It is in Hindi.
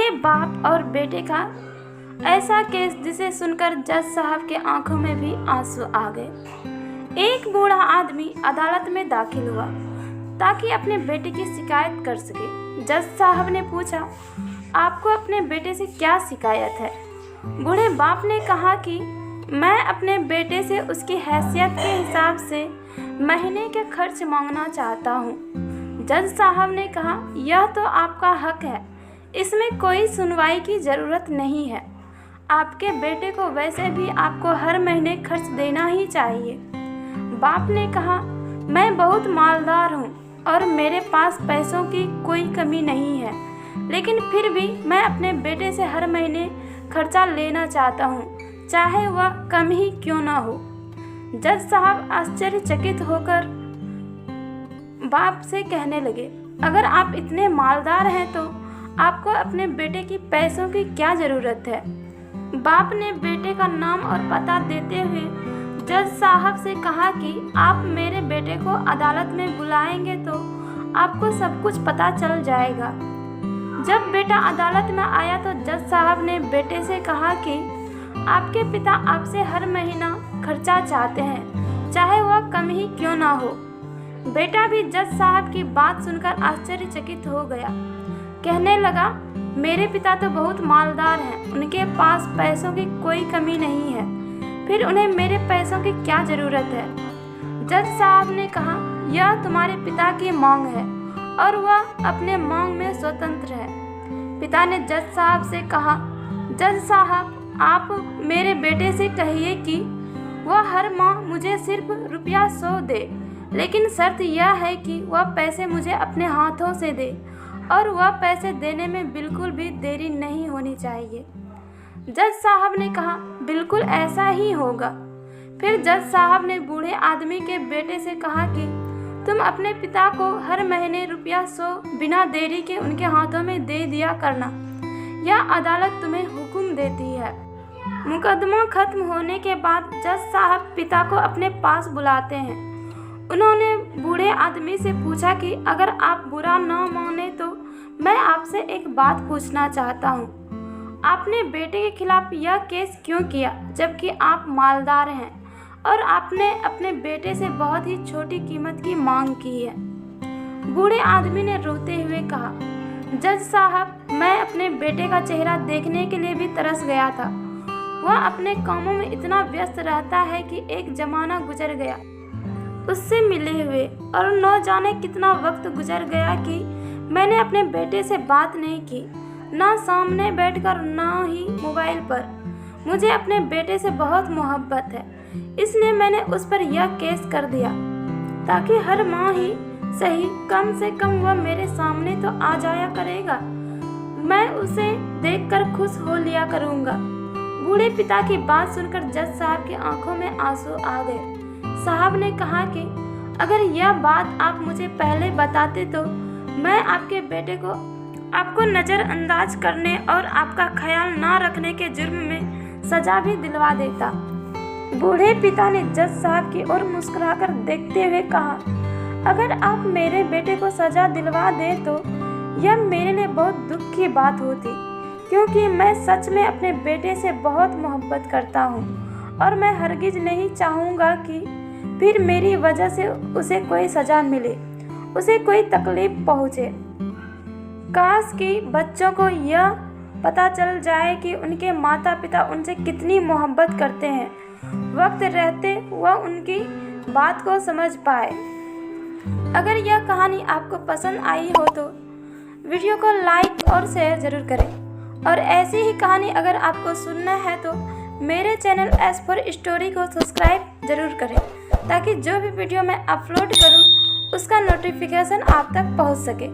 बूढ़े बाप और बेटे का ऐसा केस जिसे सुनकर जज साहब के आंखों में भी आंसू आ गए। एक बूढ़ा आदमी अदालत में दाखिल हुआ ताकि अपने बेटे की शिकायत कर सके। जज साहब ने पूछा, आपको अपने बेटे से क्या शिकायत है? बूढ़े बाप ने कहा कि मैं अपने बेटे से उसकी हैसियत के हिसाब से महीने के खर्च मांगना चाहता हूँ। जज साहब ने कहा, यह तो आपका हक है, इसमें कोई सुनवाई की ज़रूरत नहीं है। आपके बेटे को वैसे भी आपको हर महीने खर्च देना ही चाहिए। बाप ने कहा, मैं बहुत मालदार हूँ और मेरे पास पैसों की कोई कमी नहीं है, लेकिन फिर भी मैं अपने बेटे से हर महीने खर्चा लेना चाहता हूँ, चाहे वह कम ही क्यों ना हो। जज साहब आश्चर्यचकित होकर बाप से कहने लगे, अगर आप इतने मालदार हैं तो आपको अपने बेटे की पैसों की क्या ज़रूरत है? बाप ने बेटे का नाम और पता देते हुए जज साहब से कहा कि आप मेरे बेटे को अदालत में बुलाएंगे तो आपको सब कुछ पता चल जाएगा। जब बेटा अदालत में आया तो जज साहब ने बेटे से कहा कि आपके पिता आपसे हर महीना खर्चा चाहते हैं, चाहे वह कम ही क्यों ना हो। बेटा भी जज साहब की बात सुनकर आश्चर्यचकित हो गया। कहने लगा, मेरे पिता तो बहुत मालदार हैं, उनके पास पैसों की कोई कमी नहीं है, फिर उन्हें मेरे पैसों की क्या ज़रूरत है? जज साहब ने कहा, यह तुम्हारे पिता की मांग है और वह अपने मांग में स्वतंत्र है। पिता ने जज साहब से कहा, जज साहब, आप मेरे बेटे से कहिए कि वह हर माह मुझे सिर्फ ₹100 दे, लेकिन शर्त यह है कि वह पैसे मुझे अपने हाथों से दे और वह पैसे देने में बिल्कुल भी देरी नहीं होनी चाहिए। जज साहब ने कहा, बिल्कुल ऐसा ही होगा। फिर जज साहब ने बूढ़े आदमी के बेटे से कहा कि तुम अपने पिता को हर महीने ₹100 बिना देरी के उनके हाथों में दे दिया करना, यह अदालत तुम्हें हुक्म देती है। मुकदमा खत्म होने के बाद जज साहब पिता को अपने पास बुलाते हैं। उन्होंने बूढ़े आदमी से पूछा कि अगर आप बुरा न माने तो मैं आपसे एक बात पूछना चाहता हूँ। आपने बेटे के खिलाफ यह केस क्यों किया, जबकि आप मालदार हैं और आपने अपने बेटे से बहुत ही छोटी कीमत की मांग की है? बूढ़े आदमी ने रोते हुए कहा, जज साहब, मैं अपने बेटे का चेहरा देखने के लिए भी तरस गया था। वह अपने कामों में इतना व्यस्त रहता है कि एक जमाना गुजर गया उससे मिले हुए, और न जाने कितना वक्त गुजर गया कि मैंने अपने बेटे से बात नहीं की, ना सामने बैठकर ना ही मोबाइल पर। मुझे अपने बेटे से बहुत मोहब्बत है, इसलिए मैंने उस पर यह केस कर दिया ताकि हर माह ही सही कम से कम वह मेरे सामने तो आ जाया करेगा, मैं उसे देखकर खुश हो लिया करूँगा। बूढ़े पिता की बात सुनकर जज साहब की आंखों में आंसू आ गए। साहब ने कहा कि अगर यह बात आप मुझे पहले बताते तो मैं आपके बेटे को आपको नज़रअंदाज करने और आपका ख्याल ना रखने के जुर्म में सज़ा भी दिलवा देता। बूढ़े पिता ने जज साहब की ओर मुस्कुराकर देखते हुए कहा, अगर आप मेरे बेटे को सज़ा दिलवा दें तो यह मेरे लिए बहुत दुख की बात होती, क्योंकि मैं सच में अपने बेटे से बहुत मोहब्बत करता हूँ और मैं हरगिज़ नहीं चाहूँगा कि फिर मेरी वजह से उसे कोई सज़ा मिले, उसे कोई तकलीफ पहुँचे। काश कि बच्चों को यह पता चल जाए कि उनके माता पिता उनसे कितनी मोहब्बत करते हैं, वक्त रहते वह उनकी बात को समझ पाए। अगर यह कहानी आपको पसंद आई हो तो वीडियो को लाइक और शेयर ज़रूर करें, और ऐसी ही कहानी अगर आपको सुनना है तो मेरे चैनल एस फॉर स्टोरी को सब्सक्राइब ज़रूर करें, ताकि जो भी वीडियो मैं अपलोड करूं उसका नोटिफिकेशन आप तक पहुंच सके।